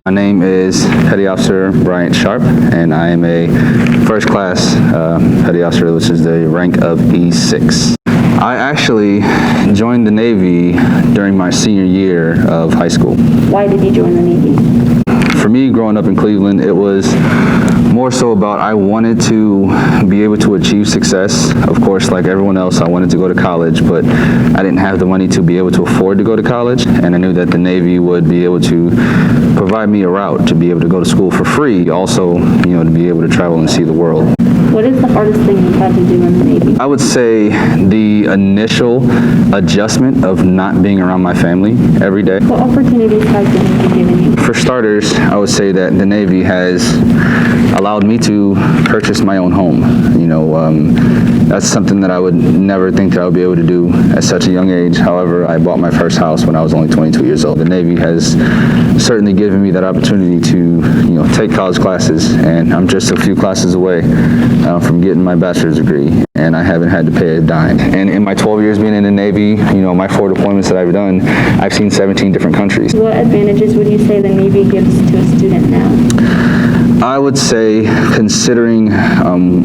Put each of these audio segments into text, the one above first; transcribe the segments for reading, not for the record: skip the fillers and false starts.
My name is Petty Officer Bryant Sharp, and I am a first class Petty Officer, which is the rank of E6. I actually joined the Navy during my senior year of high school. Why did you join the Navy? For me, growing up in Cleveland, it was more so about I wanted to be able to achieve success. Of course, like everyone else, I wanted to go to college, but I didn't have the money to be able to afford to go to college, and I knew that the Navy would be able to provide me a route to be able to go to school for free, also, to be able to travel and see the world. What is the hardest thing you've had to do in the Navy? I would say the initial adjustment of not being around my family every day. What opportunities has the Navy given you? For starters, I would say that the Navy has allowed me to purchase my own home. That's something that I would never think that I would be able to do at such a young age. However, I bought my first house when I was only 22 years old. The Navy has certainly given me that opportunity to, take college classes, and I'm just a few classes away from getting my bachelor's degree, and I haven't had to pay a dime. And in my 12 years being in the Navy, my 4 deployments that I've done, I've seen 17 different countries. What advantages would you say the Navy gives to a student now? I would say, considering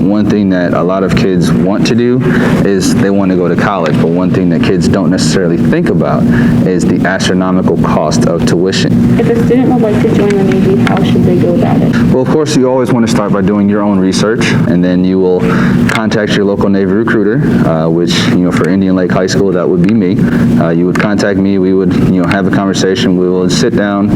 one thing that a lot of kids want to do is they want to go to college, but one thing that kids don't necessarily think about is the astronomical cost of tuition. If a student would like to join the Navy, how should they go about it? Well, of course, you always want to start by doing your own research, and then you will contact your local Navy recruiter, which, for Indian Lake High School, that would be me. You would contact me, we would, have a conversation, we will sit down,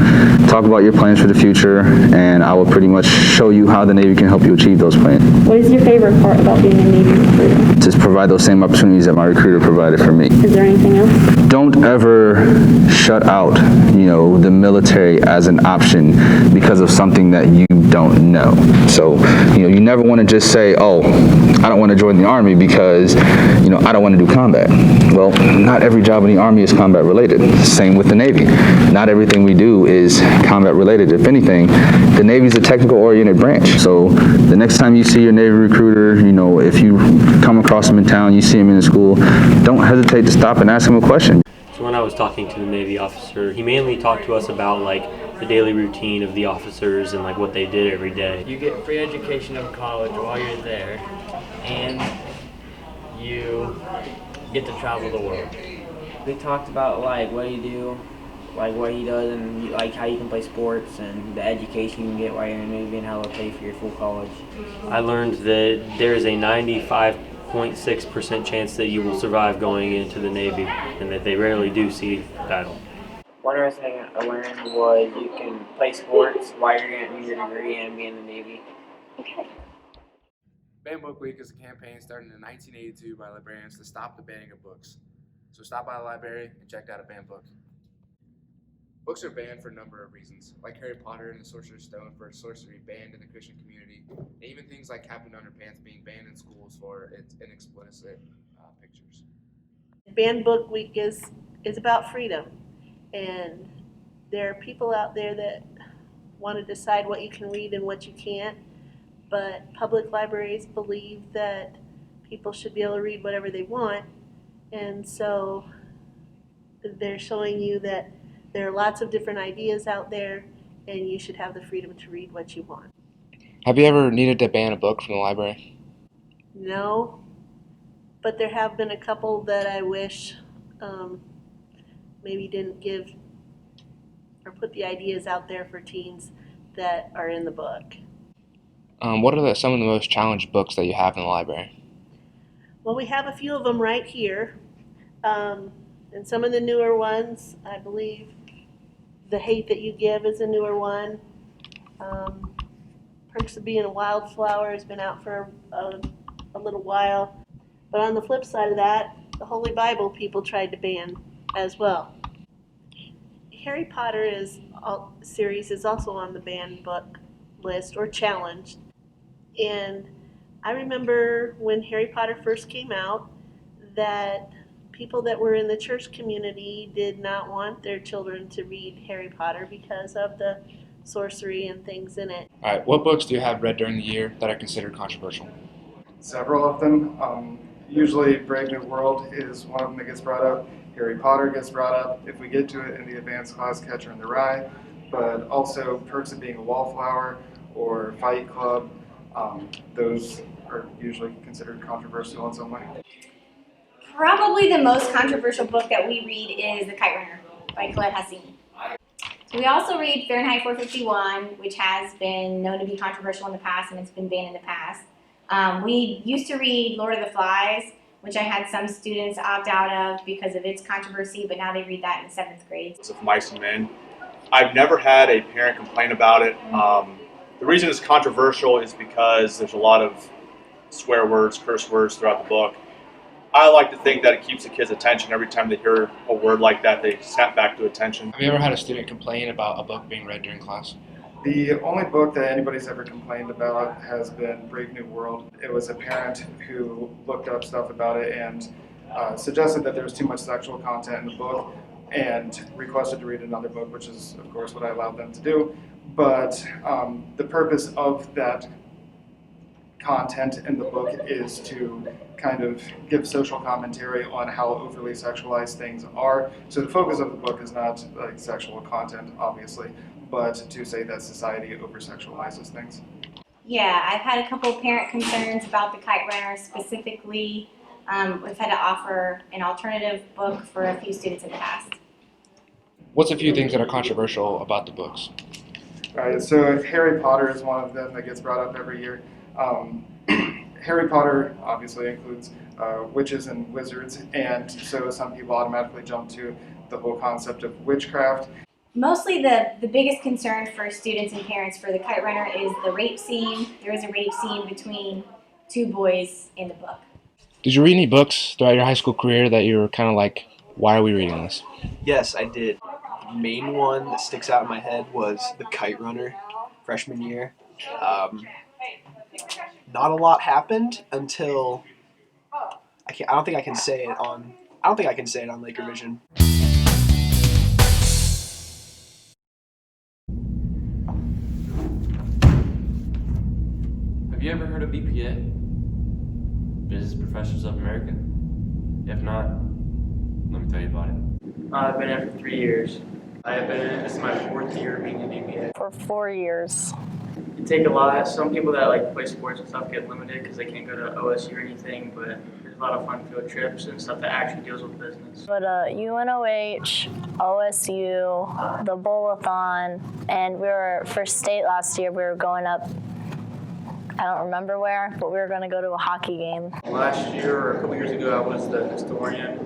talk about your plans for the future, and I will pretty much show you how the Navy can help you achieve those plans. What is your favorite part about being a Navy recruiter? Just provide those same opportunities that my recruiter provided for me. Is there anything else? Don't ever shut out, the military as an option because of something that you don't know. So, you never want to just say, oh, I don't want to join the Army because, I don't want to do combat. Well, not every job in the Army is combat related. Same with the Navy. Not everything we do is combat related. If anything, the Navy is a technical oriented branch. So the next time you see your Navy recruiter, if you come across him in town, you see him in the school, don't hesitate to stop and ask him a question. So when I was talking to the Navy officer, he mainly talked to us about the daily routine of the officers and what they did every day. You get free education in college while you're there, and you get to travel the world. We talked about what you do, what he does, and how you can play sports and the education you can get while you're in the Navy and how they'll pay for your full college. I learned that there is a 95.6% chance that you will survive going into the Navy, and that they rarely do see battle. One other thing I learned was you can play sports while you're getting your degree and be in the Navy. Okay. Ban Book Week is a campaign started in 1982 by librarians to stop the banning of books. So stop by the library and check out a banned book. Books are banned for a number of reasons, like Harry Potter and the Sorcerer's Stone for sorcery banned in the Christian community, and even things like Captain Underpants being banned in schools for its inexplicit pictures. Banned Book Week is about freedom, and there are people out there that want to decide what you can read and what you can't, but public libraries believe that people should be able to read whatever they want, and so they're showing you that there are lots of different ideas out there, and you should have the freedom to read what you want. Have you ever needed to ban a book from the library? No, but there have been a couple that I wish maybe didn't give or put the ideas out there for teens that are in the book. What are some of the most challenged books that you have in the library? Well, we have a few of them right here, and some of the newer ones, I believe The Hate That You Give is a newer one. Perks of Being a Wildflower has been out for a little while. But on the flip side of that, the Holy Bible people tried to ban as well. Harry Potter series is also on the banned book list or challenged. And I remember when Harry Potter first came out that people that were in the church community did not want their children to read Harry Potter because of the sorcery and things in it. All right, what books do you have read during the year that are considered controversial? Several of them. Usually Brave New World is one of them that gets brought up. Harry Potter gets brought up. If we get to it in the advanced class, Catcher in the Rye. but also perks of being a wallflower or Fight Club. Those are usually considered controversial in some way. Probably the most controversial book that we read is The Kite Runner by Colette Hussing. So we also read Fahrenheit 451, which has been known to be controversial in the past and it's been banned in the past. We used to read Lord of the Flies, which I had some students opt out of because of its controversy, but now they read that in 7th grade. Of Mice and Men. I've never had a parent complain about it. The reason it's controversial is because there's a lot of swear words, curse words throughout the book. I like to think that it keeps the kids' attention. Every time they hear a word like that, they snap back to attention. Have you ever had a student complain about a book being read during class? The only book that anybody's ever complained about has been Brave New World. It was a parent who looked up stuff about it and suggested that there was too much sexual content in the book and requested to read another book, which is, of course, what I allowed them to do. But the purpose of that content in the book is to kind of give social commentary on how overly sexualized things are. So the focus of the book is not like sexual content, obviously, but to say that society over-sexualizes things. Yeah, I've had a couple parent concerns about The Kite Runner specifically. We've had to offer an alternative book for a few students in the past. What's a few things that are controversial about the books? Right, so Harry Potter is one of them that gets brought up every year. Harry Potter obviously includes witches and wizards, and so some people automatically jump to the whole concept of witchcraft. Mostly the biggest concern for students and parents for The Kite Runner is the rape scene. There is a rape scene between 2 boys in the book. Did you read any books throughout your high school career that you were kind of like, why are we reading this? Yes, I did. The main one that sticks out in my head was The Kite Runner, freshman year. Not a lot happened until I don't think I can say it on Lakervision. Have you ever heard of BPA? Business Professors of America? If not, let me tell you about it. I've been here for 3 years. I have been in it. This is my 4th year being in BPA. For 4 years. You take a lot. Some people that like play sports and stuff get limited because they can't go to OSU or anything, but there's a lot of fun field trips and stuff that actually deals with business. But UNOH, OSU, the Bowl-a-thon, and we were, for state last year, we were going up, I don't remember where, but we were going to go to a hockey game. Last year or a couple years ago, I was the historian.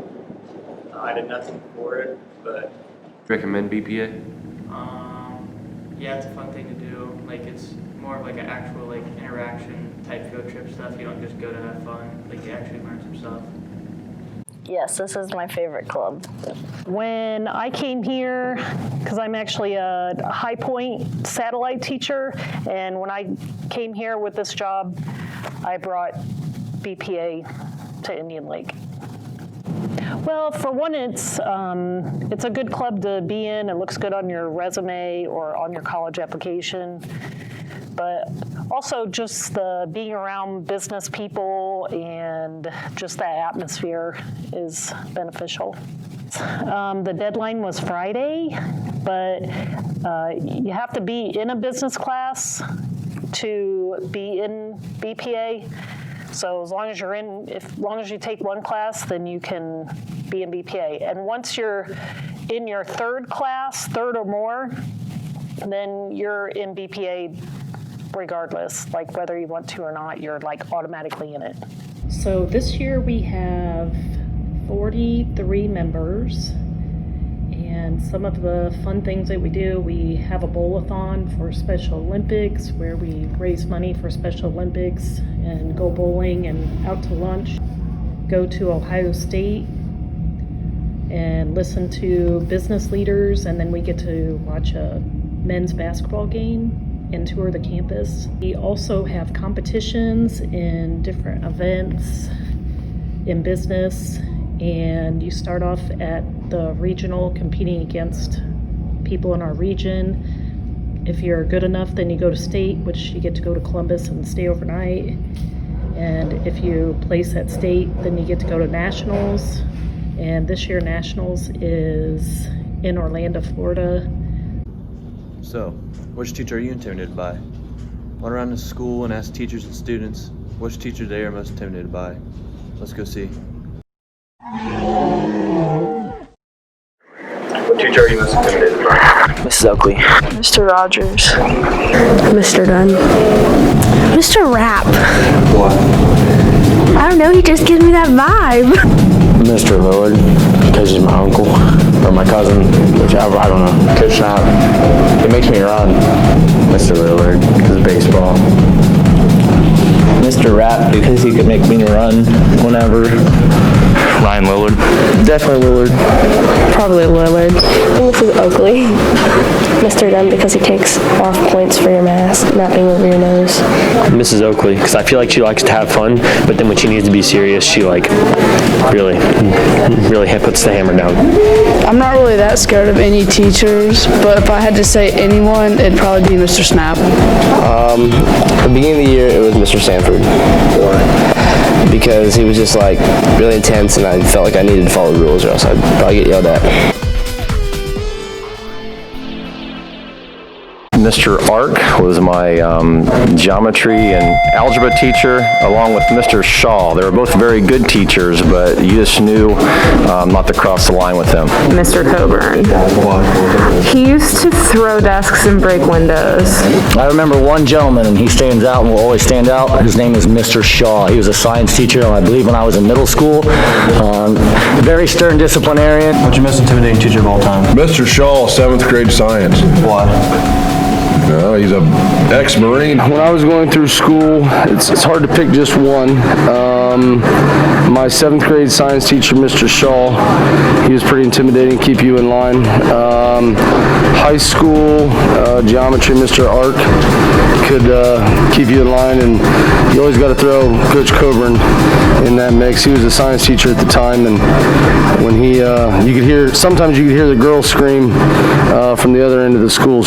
I did nothing for it, but Recommend BPA? yeah, it's a fun thing to do. Like it's more of like an actual like interaction type field trip stuff. You don't just go to have fun. Like you actually learn some stuff. Yes, this is my favorite club. When I came here, because I'm actually a High Point satellite teacher, and when I came here with this job, I brought BPA to Indian Lake. Well, for one, it's a good club to be in. It looks good on your resume or on your college application. But also just the being around business people and just that atmosphere is beneficial. The deadline was Friday, but you have to be in a business class to be in BPA. So as long as you're as long as you take one class, then you can be in BPA. And once you're in your 3rd class, 3rd or more, then you're in BPA regardless, like whether you want to or not, you're like automatically in it. So this year we have 43 members, and some of the fun things that we do, we have a bowl-a-thon for Special Olympics where we raise money for Special Olympics and go bowling and out to lunch. Go to Ohio State and listen to business leaders, and then we get to watch a men's basketball game and tour the campus. We also have competitions in different events in business, and you start off at the regional competing against people in our region. If you're good enough, then you go to state, which you get to go to Columbus and stay overnight. And if you place at state, then you get to go to nationals. And this year nationals is in Orlando, Florida. So, which teacher are you intimidated by? Run around the school and ask teachers and students which teacher they are most intimidated by. Let's go see. What teacher are you most intimidated by? Mrs. Oakley. Mr. Rogers. Mr. Dunn. Mr. Rapp. What? I don't know, he just gives me that vibe. Mr. Lillard, because he's my uncle, or my cousin, whichever, I don't know. Coach Snap, he makes me run. Mr. Lillard, because of baseball. Mr. Rapp, because he could make me run whenever. Ryan Lillard. Definitely Lillard. Probably Lillard. Mrs. Oakley. Mr. Dunn, because he takes off points for your mask, not being over your nose. Mrs. Oakley, because I feel like she likes to have fun, but then when she needs to be serious, she really puts the hammer down. I'm not really that scared of any teachers, but if I had to say anyone, it'd probably be Mr. Snap. At the beginning of the year, it was Mr. Sanford. Why? Because he was just like really intense, and I felt like I needed to follow the rules, or else I'd probably get yelled at. Mr. Ark was my geometry and algebra teacher, along with Mr. Shaw. They were both very good teachers, but you just knew not to cross the line with them. Mr. Coburn. He used to throw desks and break windows. I remember one gentleman, and he stands out and will always stand out. His name is Mr. Shaw. He was a science teacher, I believe, when I was in middle school. Very stern disciplinarian. What's your most intimidating teacher of all time? Mr. Shaw, 7th grade science. Why? He's an ex-Marine. When I was going through school, it's hard to pick just one. My 7th grade science teacher, Mr. Shaw, he was pretty intimidating, keep you in line. High school geometry, Mr. Ark, could keep you in line, and you always got to throw Coach Coburn in that mix. He was a science teacher at the time, and when sometimes you could hear the girls scream from the other end of the school.